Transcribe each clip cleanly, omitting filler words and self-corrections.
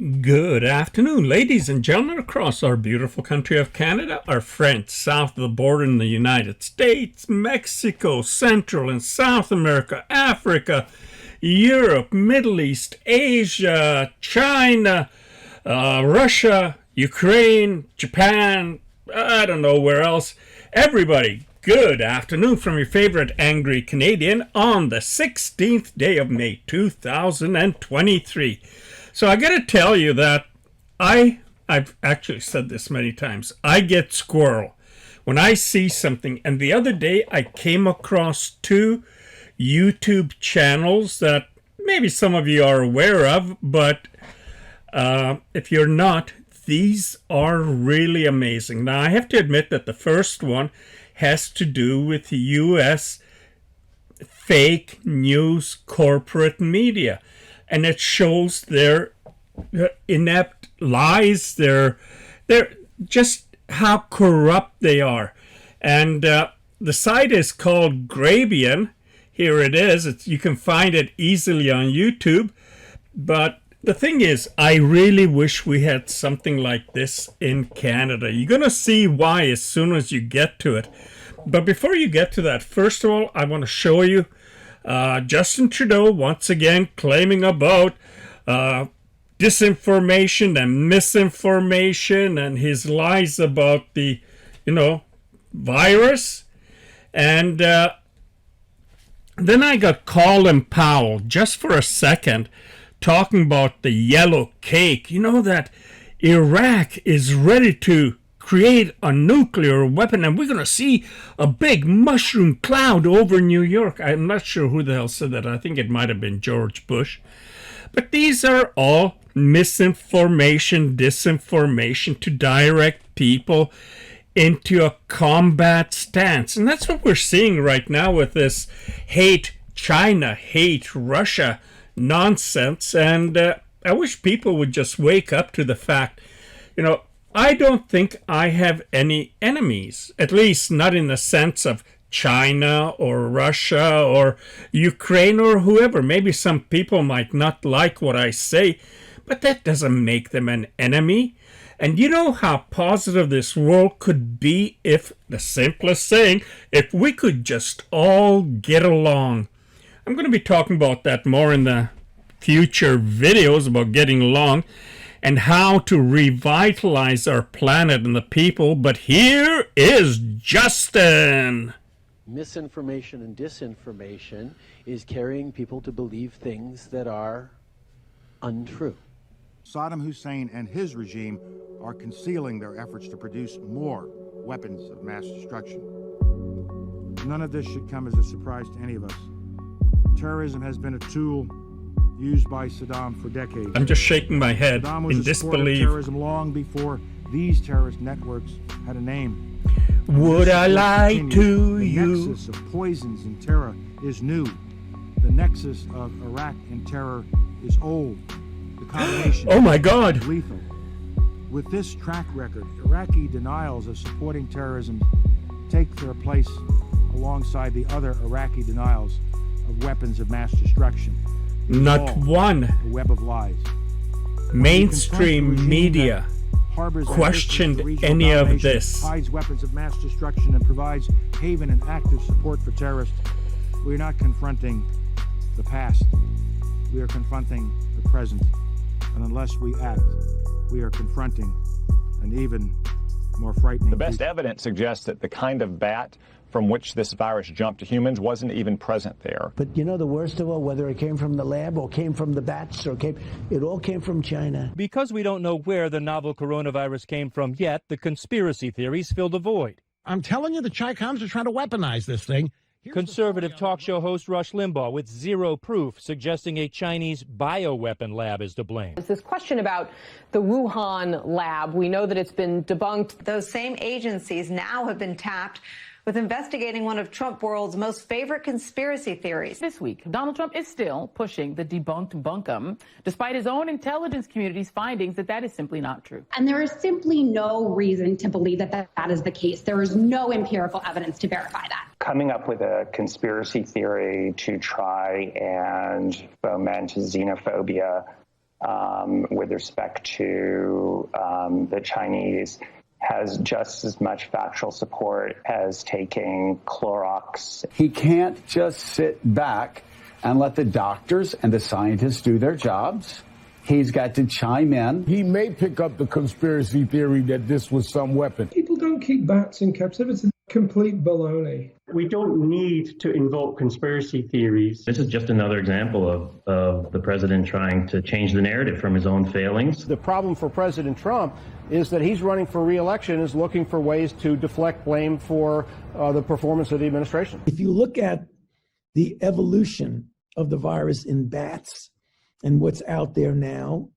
Good afternoon, ladies and gentlemen, across our beautiful country of Canada, our friends south of the border in the United States, Mexico, Central and South America, Africa, Europe, Middle East, Asia, China, Russia, Ukraine, Japan, I don't know where else. Everybody, good afternoon from your favorite angry Canadian on the 16th day of May 2023. So I got to tell you that I've actually said this many times. I get squirrel when I see something. And the other day I came across two YouTube channels that maybe some of you are aware of, but if you're not, these are really amazing. Now I have to admit that the first one has to do with the U.S. fake news corporate media. And it shows their inept lies, their just how corrupt they are. And the site is called Grabian. Here it is. You can find it easily on YouTube. But the thing is, I really wish we had something like this in Canada. You're going to see why as soon as you get to it. But before you get to that, first of all, I want to show you Justin Trudeau once again claiming about disinformation and misinformation and his lies about the, virus. And then I got Colin Powell just for a second talking about the yellow cake. You know that Iraq is ready to create a nuclear weapon, and we're going to see a big mushroom cloud over New York. I'm not sure who the hell said that. I think it might have been George Bush. But these are all misinformation, disinformation to direct people into a combat stance. And that's what we're seeing right now with this hate China, hate Russia nonsense. And I wish people would just wake up to the fact, I don't think I have any enemies, at least not in the sense of China or Russia or Ukraine or whoever. Maybe some people might not like what I say, but that doesn't make them an enemy. And you know how positive this world could be if, the simplest saying, if we could just all get along. I'm going to be talking about that more in the future videos about getting along and how to revitalize our planet and the people. But here is Justin. Misinformation and disinformation is carrying people to believe things that are untrue. Saddam Hussein and his regime are concealing their efforts to produce more weapons of mass destruction. None of this should come as a surprise to any of us. Terrorism has been a tool used by Saddam for decades. I'm just shaking my head Saddam was in a supporter of disbelief. terrorism long before these terrorist networks had a name. Would I lie to the you? The nexus of poisons and terror is new. The nexus of Iraq and terror is old. The combination Oh my God. is lethal. With this track record, Iraqi denials of supporting terrorism take their place alongside the other Iraqi denials of weapons of mass destruction. Not one A web of lies. mainstream media questioned any of this. Hides weapons of mass destruction and provides haven and active support for terrorists. We are not confronting the past. We are confronting the present. And unless we act, we are confronting an even more frightening The best future. evidence suggests that the kind of bat from which this virus jumped to humans wasn't even present there. But the worst of all, whether it came from the lab or came from the bats it all came from China. Because we don't know where the novel coronavirus came from yet, the conspiracy theories fill the void. I'm telling you, the Chi-Coms are trying to weaponize this thing. Conservative talk show host Rush Limbaugh with zero proof, suggesting a Chinese bioweapon lab is to blame. There's this question about the Wuhan lab. We know that it's been debunked. Those same agencies now have been tapped with investigating one of Trump world's most favorite conspiracy theories. This week, Donald Trump is still pushing the debunked bunkum, despite his own intelligence community's findings that is simply not true. And there is simply no reason to believe that that is the case. There is no empirical evidence to verify that. Coming up with a conspiracy theory to try and foment xenophobia with respect to the Chinese has just as much factual support as taking Clorox. He can't just sit back and let the doctors and the scientists do their jobs. He's got to chime in. He may pick up the conspiracy theory that this was some weapon. People don't keep bats in captivity. Complete baloney. We don't need to invoke conspiracy theories. This is just another example of the president trying to change the narrative from his own failings. The problem for President Trump is that he's running for re-election, is looking for ways to deflect blame for the performance of the administration. If you look at the evolution of the virus in bats and what's out there now,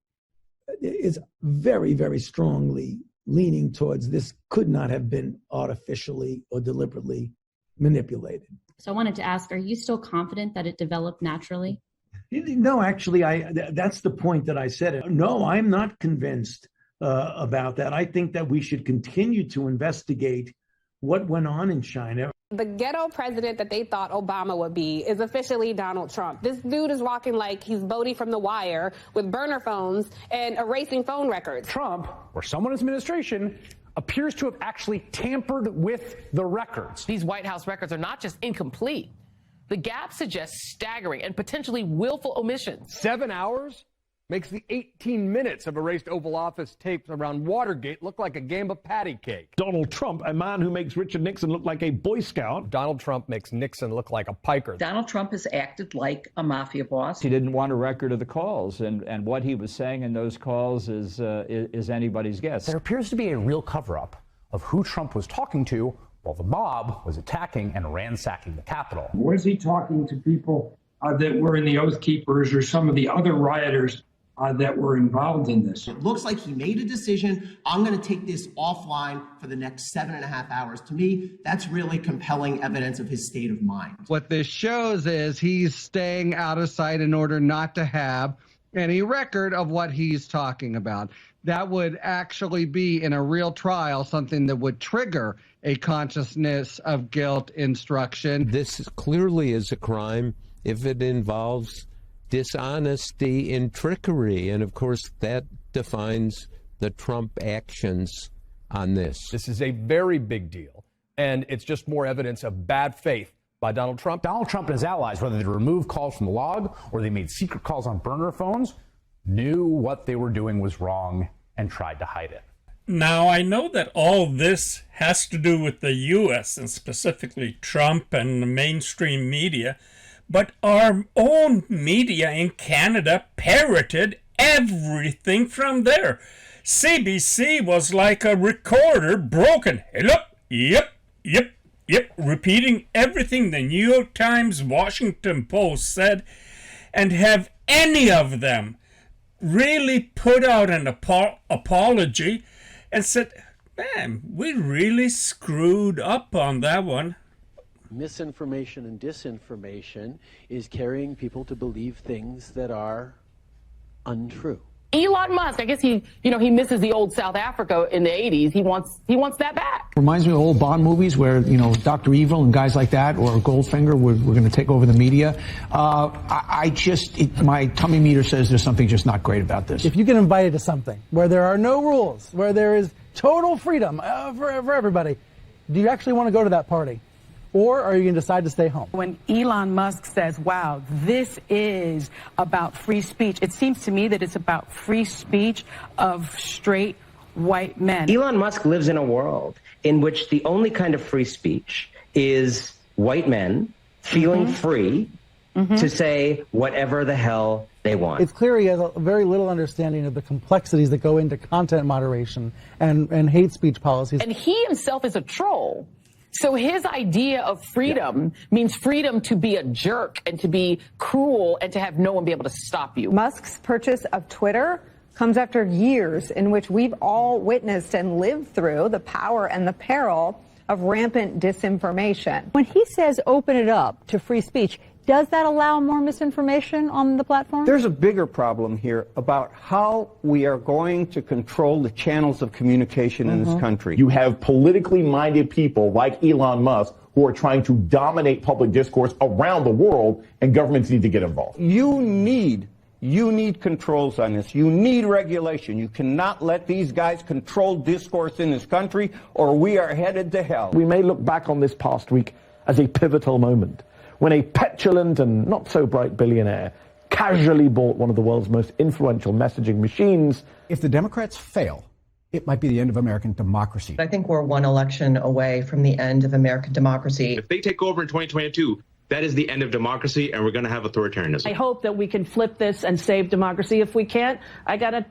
it's very, very strongly leaning towards this could not have been artificially or deliberately manipulated. So I wanted to ask, are you still confident that it developed naturally? No, actually, that's the point that I said. No, I'm not convinced about that. I think that we should continue to investigate what went on in China. The ghetto president that they thought Obama would be is officially Donald Trump. This dude is walking like he's Bodie from The Wire with burner phones and erasing phone records. Trump, or someone in his administration, appears to have actually tampered with the records. These White House records are not just incomplete. The gap suggests staggering and potentially willful omissions. 7 hours makes the 18 minutes of erased Oval Office tapes around Watergate look like a game of patty cake. Donald Trump, a man who makes Richard Nixon look like a Boy Scout. Donald Trump makes Nixon look like a piker. Donald Trump has acted like a mafia boss. He didn't want a record of the calls, and what he was saying in those calls is anybody's guess. There appears to be a real cover-up of who Trump was talking to while the mob was attacking and ransacking the Capitol. Was he talking to people that were in the Oath Keepers or some of the other rioters that were involved in this? It looks like he made a decision. I'm going to take this offline for the next 7.5 hours. To me, that's really compelling evidence of his state of mind. What this shows is he's staying out of sight in order not to have any record of what he's talking about. That would actually be, in a real trial, something that would trigger a consciousness of guilt instruction. This clearly is a crime if it involves dishonesty and trickery. And of course, that defines the Trump actions on this. This is a very big deal, and it's just more evidence of bad faith by Donald Trump. Donald Trump and his allies, whether they removed calls from the log or they made secret calls on burner phones, knew what they were doing was wrong and tried to hide it. Now, I know that all this has to do with the U.S. and specifically Trump and the mainstream media, but our own media in Canada parroted everything from there. CBC was like a recorder broken. Hello, yep, repeating everything the New York Times, Washington Post said, and have any of them really put out an apology and said, man, we really screwed up on that one. Misinformation and disinformation is carrying people to believe things that are untrue. Elon Musk, I guess he misses the old South Africa in the 80s. He wants that back. Reminds me of old Bond movies where, Dr. Evil and guys like that, or Goldfinger, were going to take over the media. My tummy meter says there's something just not great about this. If you get invited to something where there are no rules, where there is total freedom for everybody, do you actually want to go to that party? Or are you going to decide to stay home? When Elon Musk says, wow, this is about free speech, it seems to me that it's about free speech of straight white men. Elon Musk lives in a world in which the only kind of free speech is white men feeling free to say whatever the hell they want. It's clear he has a very little understanding of the complexities that go into content moderation and hate speech policies. And he himself is a troll. So his idea of freedom means freedom to be a jerk and to be cruel and to have no one be able to stop you. Musk's purchase of Twitter comes after years in which we've all witnessed and lived through the power and the peril of rampant disinformation. When he says open it up to free speech, does that allow more misinformation on the platform? There's a bigger problem here about how we are going to control the channels of communication in this country. You have politically minded people like Elon Musk who are trying to dominate public discourse around the world, and governments need to get involved. You need You need controls on this. You need regulation. You cannot let these guys control discourse in this country, or we are headed to hell. We may look back on this past week as a pivotal moment when a petulant and not so bright billionaire casually bought one of the world's most influential messaging machines. If the Democrats fail, it might be the end of American democracy. I think we're one election away from the end of American democracy. If they take over in 2022, that is the end of democracy, and we're going to have authoritarianism. I hope that we can flip this and save democracy. If we can't, I gotta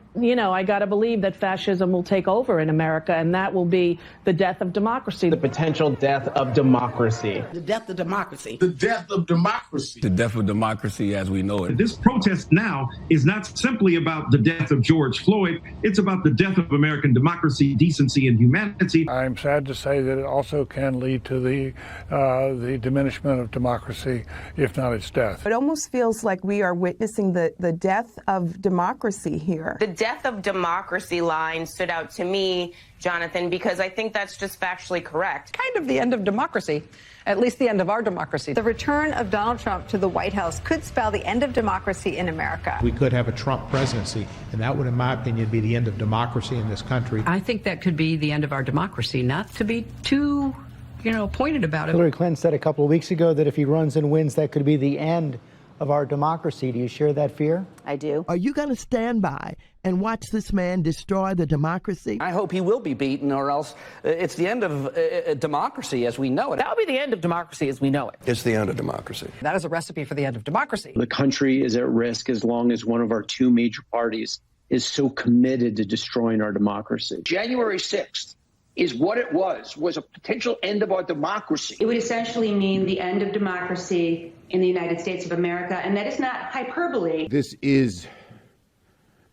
believe that fascism will take over in America, and that will be the death of democracy. The potential death of democracy. The death of democracy. The death of democracy. The death of democracy as we know it. This protest now is not simply about the death of George Floyd. It's about the death of American democracy, decency, and humanity. I'm sad to say that it also can lead to the diminishment of democracy, if not its death. It almost feels like we are witnessing the death of democracy here. The death of democracy line stood out to me, Jonathan, because I think that's just factually correct. Kind of the end of democracy, at least the end of our democracy. The return of Donald Trump to the White House could spell the end of democracy in America. We could have a Trump presidency, and that would, in my opinion, be the end of democracy in this country. I think that could be the end of our democracy, not to be too pointed about it. Hillary Clinton said a couple of weeks ago that if he runs and wins, that could be the end of our democracy. Do you share that fear? I do. Are you going to stand by and watch this man destroy the democracy? I hope he will be beaten, or else it's the end of democracy as we know it. That'll be the end of democracy as we know it. It's the end of democracy. That is a recipe for the end of democracy. The country is at risk as long as one of our two major parties is so committed to destroying our democracy. January 6th is what it was a potential end of our democracy. It would essentially mean the end of democracy in the United States of America, and that is not hyperbole. This is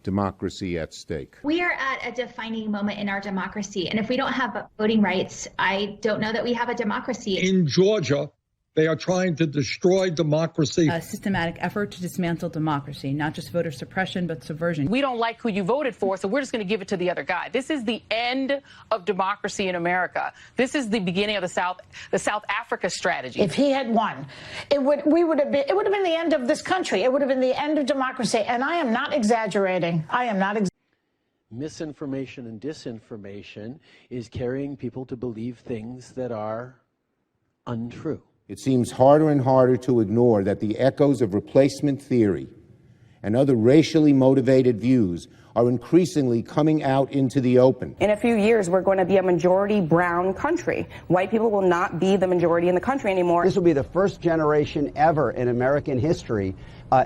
democracy at stake. We are at a defining moment in our democracy, and if we don't have voting rights, I don't know that we have a democracy. In Georgia, they are trying to destroy democracy. A systematic effort to dismantle democracy, not just voter suppression, but subversion. We don't like who you voted for, so we're just going to give it to the other guy. This is the end of democracy in America. This is the beginning of the South Africa strategy. If he had won, it would have been the end of this country. It would have been the end of democracy. And I am not exaggerating. Misinformation and disinformation is carrying people to believe things that are untrue. It seems harder and harder to ignore that the echoes of replacement theory and other racially motivated views are increasingly coming out into the open. In a few years, we're going to be a majority brown country. White people will not be the majority in the country anymore. This will be the first generation ever in American history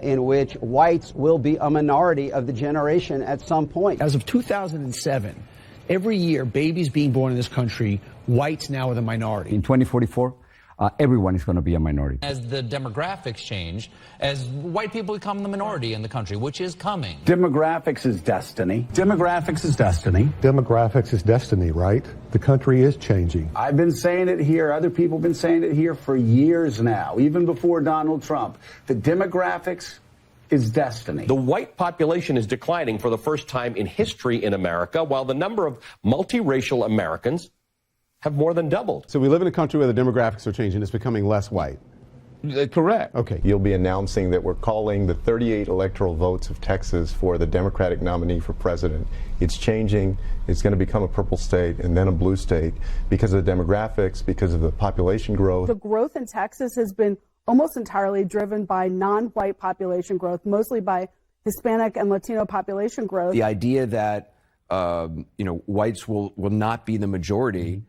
in which whites will be a minority of the generation at some point. As of 2007, every year, babies being born in this country, whites now are the minority. In 2044, everyone is going to be a minority. As the demographics change, as white people become the minority in the country, which is coming. Demographics is destiny. Demographics is destiny. Demographics is destiny, right? The country is changing. I've been saying it here. Other people have been saying it here for years now, even before Donald Trump. The demographics is destiny. The white population is declining for the first time in history in America, while the number of multiracial Americans have more than doubled. So we live in a country where the demographics are changing. It's becoming less white. Correct. Okay. You'll be announcing that we're calling the 38 electoral votes of Texas for the Democratic nominee for president. It's changing. It's going to become a purple state and then a blue state because of the demographics, because of the population growth. The growth in Texas has been almost entirely driven by non-white population growth, mostly by Hispanic and Latino population growth. The idea that whites will not be the majority,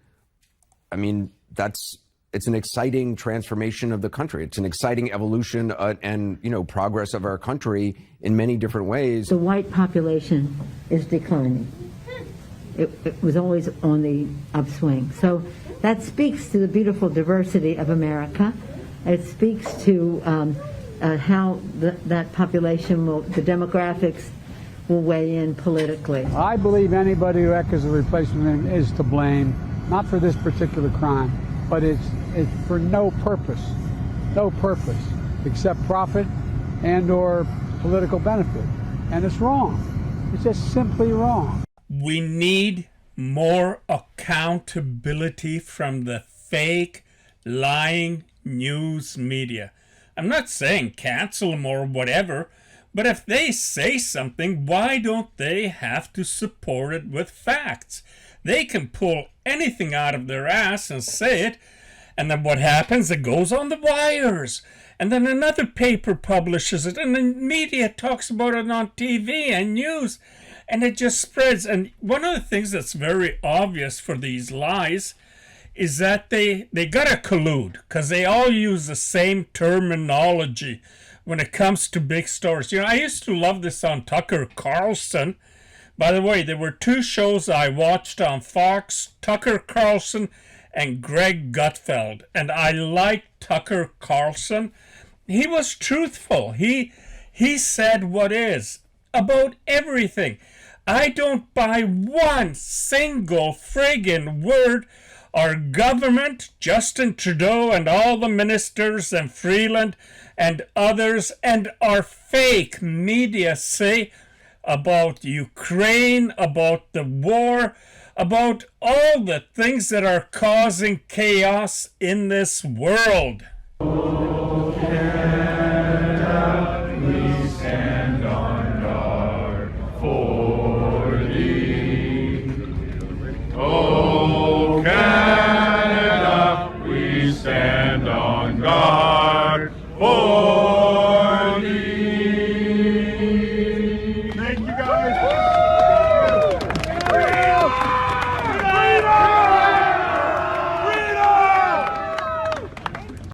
I mean, it's an exciting transformation of the country. It's an exciting evolution and progress of our country in many different ways. The white population is declining. It was always on the upswing. So that speaks to the beautiful diversity of America. It speaks to how that population the demographics will weigh in politically. I believe anybody who echoes a replacement is to blame. Not for this particular crime, but it's for no purpose except profit and or political benefit. And it's wrong. It's just simply wrong. We need more accountability from the fake, lying news media. I'm not saying cancel them or whatever, But if they say something, why don't they have to support it with facts? They can pull anything out of their ass and say it, and then what happens? It goes on the wires. And then another paper publishes it, and the media talks about it on TV and news, and it just spreads. And one of the things that's very obvious for these lies is that they gotta collude, because they all use the same terminology when it comes to big stories. You know, I used to love this on Tucker Carlson. By the way, there were two shows I watched on Fox, Tucker Carlson and Greg Gutfeld, and I liked Tucker Carlson. He was truthful. He said what is about everything. I don't buy one single friggin' word our government, Justin Trudeau and all the ministers and Freeland and others and our fake media say about Ukraine, about the war, about all the things that are causing chaos in this world.